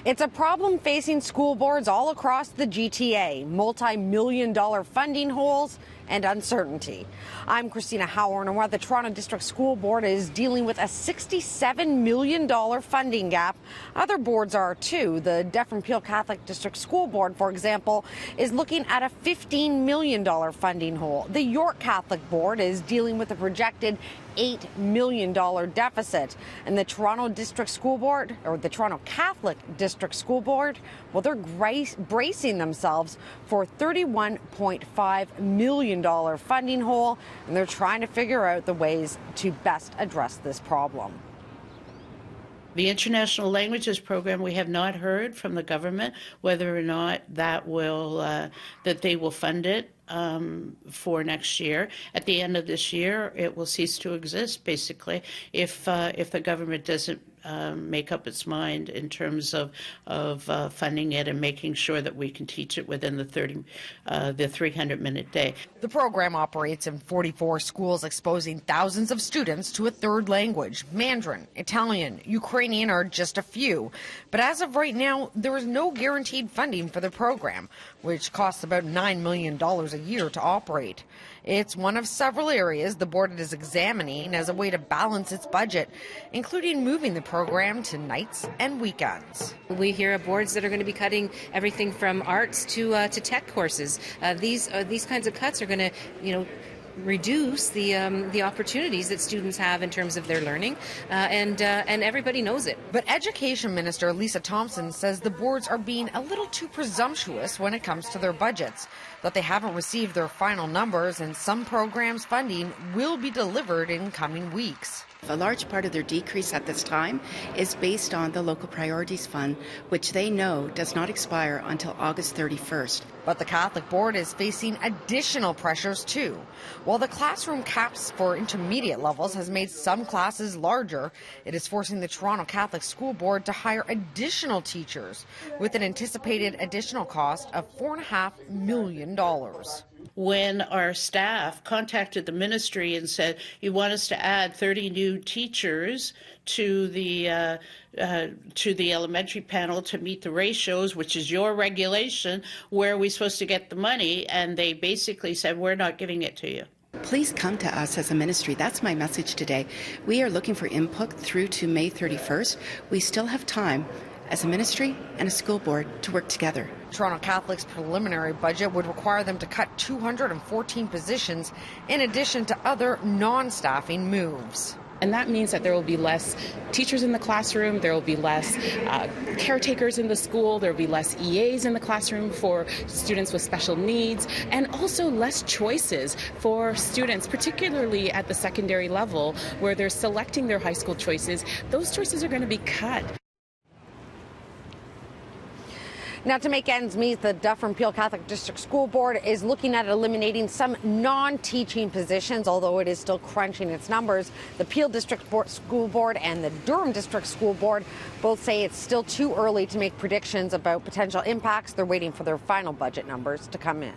It's a problem facing school boards all across the GTA, multi-million-dollar funding holes and uncertainty. I'm Christina Howard, and while the Toronto District School Board is dealing with a $67 million funding gap, other boards are too. The Deaf and Peel Catholic District School Board, for example, is looking at a $15 million funding hole. The York Catholic Board is dealing with a projected $8 million deficit. And the Toronto District School Board, or the Toronto Catholic District School Board, well, they're bracing themselves for $31.5 million funding hole, and they're trying to figure out the ways to best address this problem. The International Languages Program, we have not heard from the government whether or not that will that they will fund it for next year. At the end of this year, it will cease to exist, basically, if the government doesn't make up its mind in terms of funding it and making sure that we can teach it within the 300-minute day. The program operates in 44 schools, exposing thousands of students to a third language. Mandarin, Italian, Ukrainian are just a few. But as of right now, there is no guaranteed funding for the program, which costs about $9 million a year to operate. It's one of several areas the board is examining as a way to balance its budget, including moving the program to nights and weekends. We hear of boards that are going to be cutting everything from arts to tech courses. These kinds of cuts are going to, reduce the opportunities that students have in terms of their learning, and everybody knows it. But Education Minister Lisa Thompson says the boards are being a little too presumptuous when it comes to their budgets, that they haven't received their final numbers, and some programs' funding will be delivered in coming weeks. A large part of their decrease at this time is based on the Local Priorities Fund, which they know does not expire until August 31st. But the Catholic Board is facing additional pressures too. While the classroom caps for intermediate levels has made some classes larger, it is forcing the Toronto Catholic School Board to hire additional teachers with an anticipated additional cost of $4.5 million. When our staff contacted the ministry and said, you want us to add 30 new teachers to the elementary panel to meet the ratios, which is your regulation, where are we supposed to get the money? And they basically said, we're not giving it to you. Please come to us as a ministry. That's my message today. We are looking for input through to May 31st. We still have time as a ministry and a school board to work together. Toronto Catholic's preliminary budget would require them to cut 214 positions in addition to other non-staffing moves. And that means that there will be less teachers in the classroom, there will be less caretakers in the school, there will be less EAs in the classroom for students with special needs, and also less choices for students, particularly at the secondary level where they're selecting their high school choices. Those choices are going to be cut. Now, to make ends meet, the Deaf and Peel Catholic District School Board is looking at eliminating some non-teaching positions, although it is still crunching its numbers. The Peel District School Board and the Durham District School Board both say it's still too early to make predictions about potential impacts. They're waiting for their final budget numbers to come in.